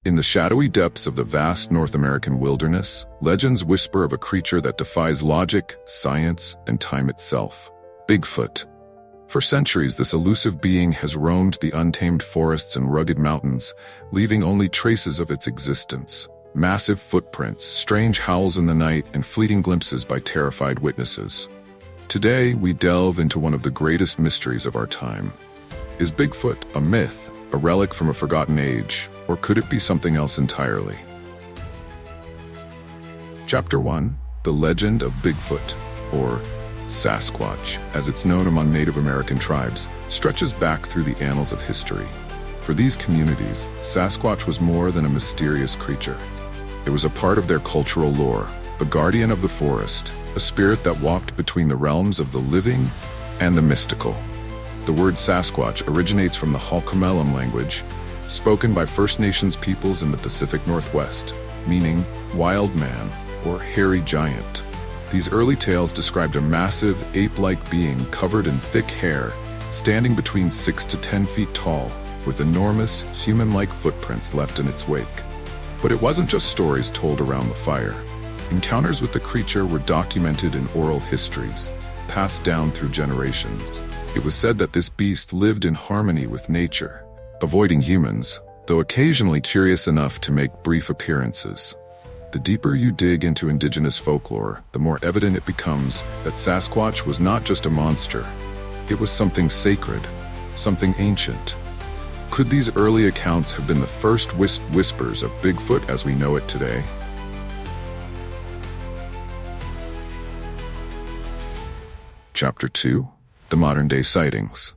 In the shadowy depths of the vast North American wilderness, legends whisper of a creature that defies logic, science, and time itself. Bigfoot. For centuries, this elusive being has roamed the untamed forests and rugged mountains, leaving only traces of its existence. Massive footprints, strange howls in the night, and fleeting glimpses by terrified witnesses. Today, we delve into one of the greatest mysteries of our time. Is Bigfoot a myth, a relic from a forgotten age, or could it be something else entirely? Chapter 1. The Legend of Bigfoot, or Sasquatch, as it's known among Native American tribes, stretches back through the annals of history. For these communities, Sasquatch was more than a mysterious creature. It was a part of their cultural lore, a guardian of the forest, a spirit that walked between the realms of the living and the mystical. The word Sasquatch originates from the Halkomelem language, spoken by First Nations peoples in the Pacific Northwest, meaning wild man or hairy giant. These early tales described a massive, ape-like being covered in thick hair, standing between 6 to 10 feet tall, with enormous, human-like footprints left in its wake. But it wasn't just stories told around the fire. Encounters with the creature were documented in oral histories, passed down through generations. It was said that this beast lived in harmony with nature, avoiding humans, though occasionally curious enough to make brief appearances. The deeper you dig into indigenous folklore, the more evident it becomes that Sasquatch was not just a monster. It was something sacred, something ancient. Could these early accounts have been the first whispers of Bigfoot as we know it today? Chapter 2. The Modern-Day Sightings.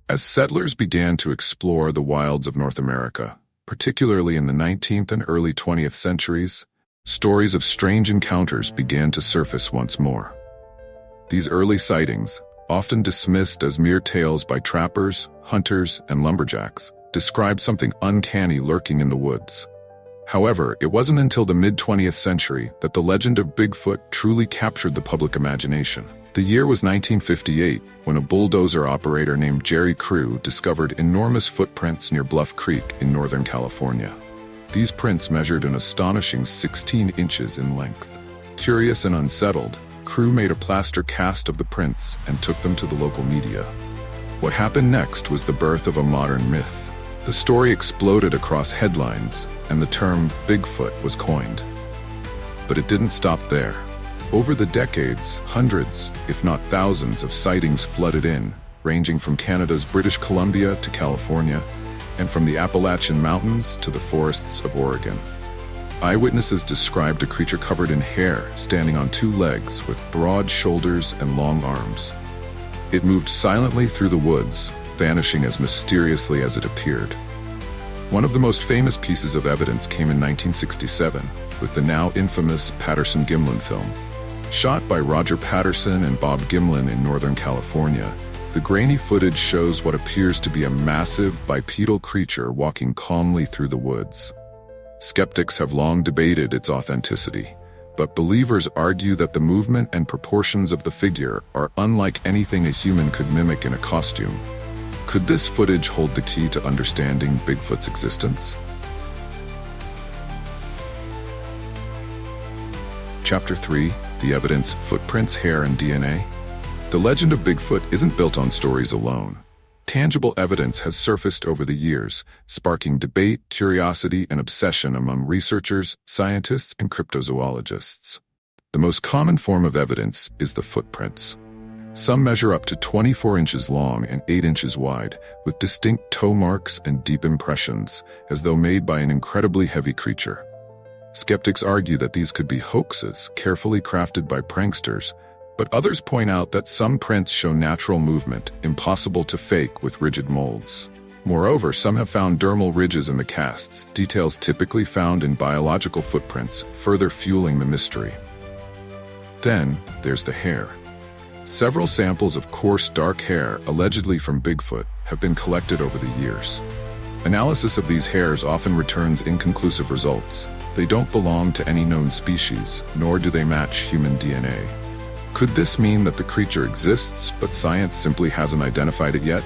As settlers began to explore the wilds of North America, particularly in the 19th and early 20th centuries, stories of strange encounters began to surface once more. These early sightings, often dismissed as mere tales by trappers, hunters, and lumberjacks, described something uncanny lurking in the woods. However, it wasn't until the mid-20th century that the legend of Bigfoot truly captured the public imagination. The year was 1958, when a bulldozer operator named Jerry Crew discovered enormous footprints near Bluff Creek in Northern California. These prints measured an astonishing 16 inches in length. Curious and unsettled, Crew made a plaster cast of the prints and took them to the local media. What happened next was the birth of a modern myth. The story exploded across headlines, and the term Bigfoot was coined. But it didn't stop there. Over the decades, hundreds, if not thousands, of sightings flooded in, ranging from Canada's British Columbia to California, and from the Appalachian Mountains to the forests of Oregon. Eyewitnesses described a creature covered in hair, standing on two legs with broad shoulders and long arms. It moved silently through the woods, vanishing as mysteriously as it appeared. One of the most famous pieces of evidence came in 1967, with the now infamous Patterson-Gimlin film. Shot by Roger Patterson and Bob Gimlin in Northern California, the grainy footage shows what appears to be a massive, bipedal creature walking calmly through the woods. Skeptics have long debated its authenticity, but believers argue that the movement and proportions of the figure are unlike anything a human could mimic in a costume. Could this footage hold the key to understanding Bigfoot's existence? Chapter 3. The Evidence, Footprints, Hair, and DNA. The legend of Bigfoot isn't built on stories alone. Tangible evidence has surfaced over the years, sparking debate, curiosity, and obsession among researchers, scientists, and cryptozoologists. The most common form of evidence is the footprints. Some measure up to 24 inches long and 8 inches wide, with distinct toe marks and deep impressions, as though made by an incredibly heavy creature. Skeptics argue that these could be hoaxes, carefully crafted by pranksters, but others point out that some prints show natural movement, impossible to fake with rigid molds. Moreover, some have found dermal ridges in the casts, details typically found in biological footprints, further fueling the mystery. Then, there's the hair. Several samples of coarse, dark hair, allegedly from Bigfoot, have been collected over the years. Analysis of these hairs often returns inconclusive results. They don't belong to any known species, nor do they match human DNA. Could this mean that the creature exists, but science simply hasn't identified it yet?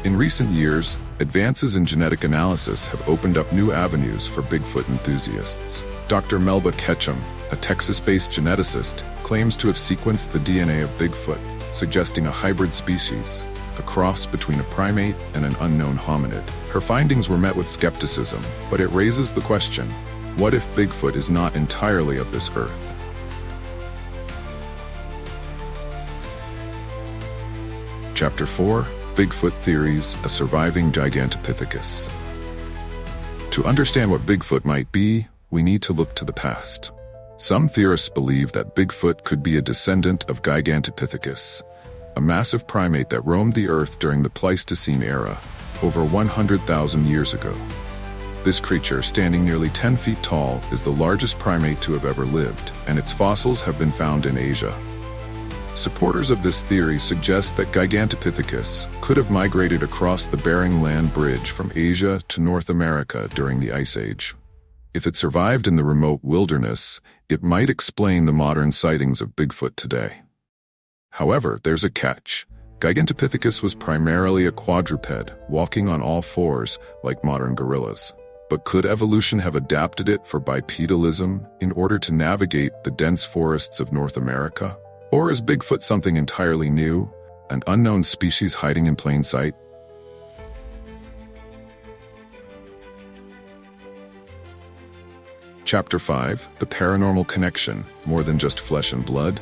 In recent years, Advances in genetic analysis have opened up new avenues for Bigfoot enthusiasts. Dr. Melba Ketchum, a Texas-based geneticist, claims to have sequenced the DNA of Bigfoot, suggesting a hybrid species, a cross between a primate and an unknown hominid. Her findings were met with skepticism, but it raises the question, what if Bigfoot is not entirely of this earth? Chapter 4: Bigfoot Theories, a Surviving Gigantopithecus. To understand what Bigfoot might be, we need to look to the past. Some theorists believe that Bigfoot could be a descendant of Gigantopithecus, a massive primate that roamed the earth during the Pleistocene era, over 100,000 years ago. This creature, standing nearly 10 feet tall, is the largest primate to have ever lived, and its fossils have been found in Asia. Supporters of this theory suggest that Gigantopithecus could have migrated across the Bering Land Bridge from Asia to North America during the Ice Age. If it survived in the remote wilderness, it might explain the modern sightings of Bigfoot today. However, there's a catch. Gigantopithecus was primarily a quadruped, walking on all fours like modern gorillas. But could evolution have adapted it for bipedalism in order to navigate the dense forests of North America? Or is Bigfoot something entirely new, an unknown species hiding in plain sight? Chapter 5: The Paranormal Connection, More Than Just Flesh and Blood.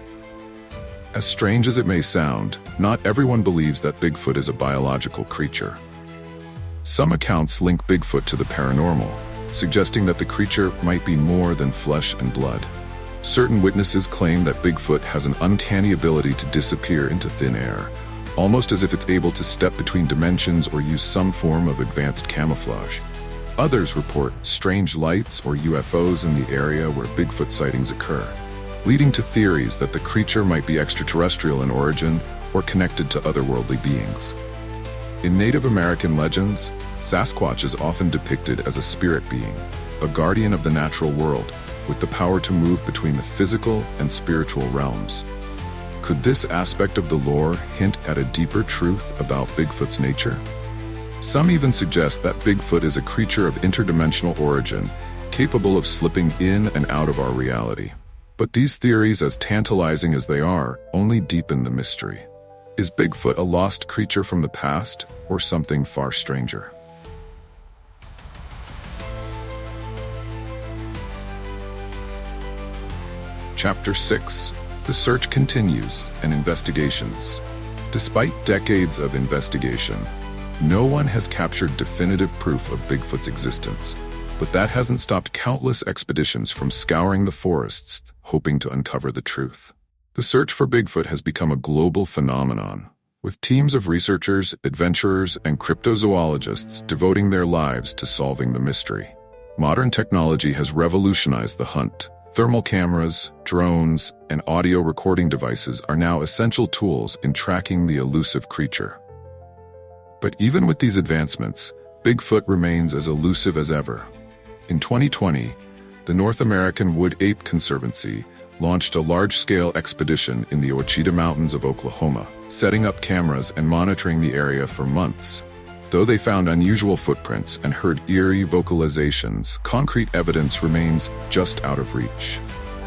As strange as it may sound, not everyone believes that Bigfoot is a biological creature. Some accounts link Bigfoot to the paranormal, suggesting that the creature might be more than flesh and blood. Certain witnesses claim that Bigfoot has an uncanny ability to disappear into thin air, almost as if it's able to step between dimensions or use some form of advanced camouflage. Others report strange lights or UFOs in the area where Bigfoot sightings occur, leading to theories that the creature might be extraterrestrial in origin or connected to otherworldly beings. In Native American legends, Sasquatch is often depicted as a spirit being, a guardian of the natural world, with the power to move between the physical and spiritual realms. Could this aspect of the lore hint at a deeper truth about Bigfoot's nature? Some even suggest that Bigfoot is a creature of interdimensional origin, capable of slipping in and out of our reality. But these theories, as tantalizing as they are, only deepen the mystery. Is Bigfoot a lost creature from the past, or something far stranger? Chapter 6: The Search Continues and Investigations. Despite decades of investigation, no one has captured definitive proof of Bigfoot's existence, but that hasn't stopped countless expeditions from scouring the forests, hoping to uncover the truth. The search for Bigfoot has become a global phenomenon, with teams of researchers, adventurers, and cryptozoologists devoting their lives to solving the mystery. Modern technology has revolutionized the hunt. Thermal cameras, drones, and audio recording devices are now essential tools in tracking the elusive creature. But even with these advancements, Bigfoot remains as elusive as ever. In 2020, the North American Wood Ape Conservancy launched a large-scale expedition in the Ouachita Mountains of Oklahoma, setting up cameras and monitoring the area for months. Though they found unusual footprints and heard eerie vocalizations, concrete evidence remains just out of reach.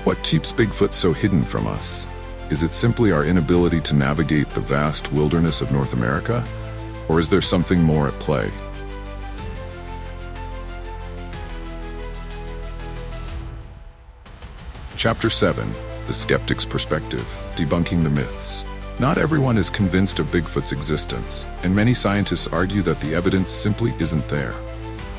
What keeps Bigfoot so hidden from us? Is it simply our inability to navigate the vast wilderness of North America? Or is there something more at play? Chapter 7: The Skeptic's Perspective, Debunking the Myths. Not everyone is convinced of Bigfoot's existence, and many scientists argue that the evidence simply isn't there.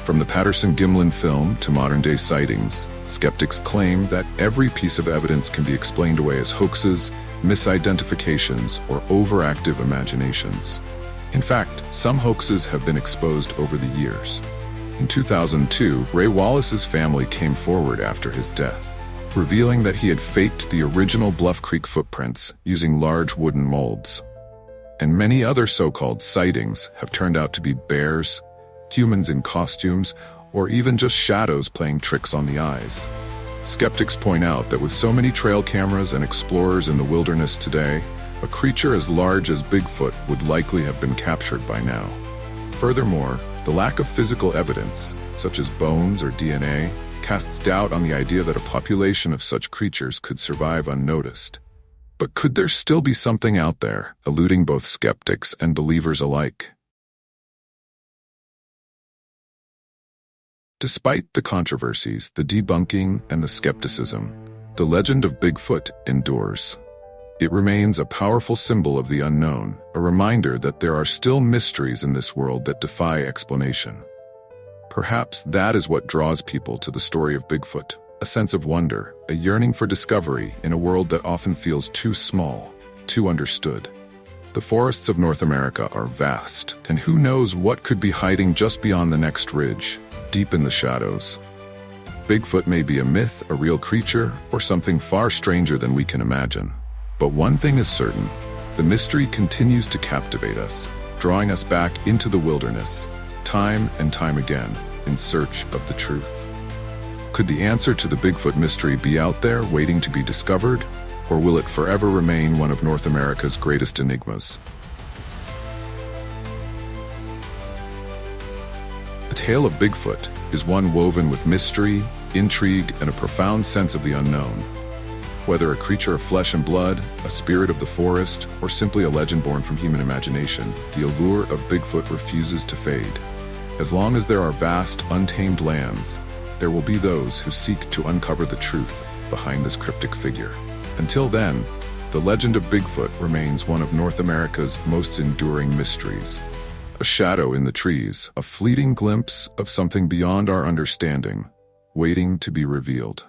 From the Patterson-Gimlin film to modern-day sightings, skeptics claim that every piece of evidence can be explained away as hoaxes, misidentifications, or overactive imaginations. In fact, some hoaxes have been exposed over the years. In 2002, Ray Wallace's family came forward after his death, revealing that he had faked the original Bluff Creek footprints using large wooden molds. And many other so-called sightings have turned out to be bears, humans in costumes, or even just shadows playing tricks on the eyes. Skeptics point out that with so many trail cameras and explorers in the wilderness today, a creature as large as Bigfoot would likely have been captured by now. Furthermore, The lack of physical evidence, such as bones or DNA, casts doubt on the idea that a population of such creatures could survive unnoticed. But could there still be something out there, eluding both skeptics and believers alike? Despite the controversies, the debunking, and the skepticism, the legend of Bigfoot endures. It remains a powerful symbol of the unknown, a reminder that there are still mysteries in this world that defy explanation. Perhaps that is what draws people to the story of Bigfoot, a sense of wonder, a yearning for discovery in a world that often feels too small, too understood. The forests of North America are vast, and who knows what could be hiding just beyond the next ridge, deep in the shadows. Bigfoot may be a myth, a real creature, or something far stranger than we can imagine. But one thing is certain, the mystery continues to captivate us, drawing us back into the wilderness, time and time again, in search of the truth. Could the answer to the Bigfoot mystery be out there waiting to be discovered, or will it forever remain one of North America's greatest enigmas? The tale of Bigfoot is one woven with mystery, intrigue, and a profound sense of the unknown. Whether a creature of flesh and blood, a spirit of the forest, or simply a legend born from human imagination, the allure of Bigfoot refuses to fade. As long as there are vast, untamed lands, there will be those who seek to uncover the truth behind this cryptic figure. Until then, the legend of Bigfoot remains one of North America's most enduring mysteries. A shadow in the trees, a fleeting glimpse of something beyond our understanding, waiting to be revealed.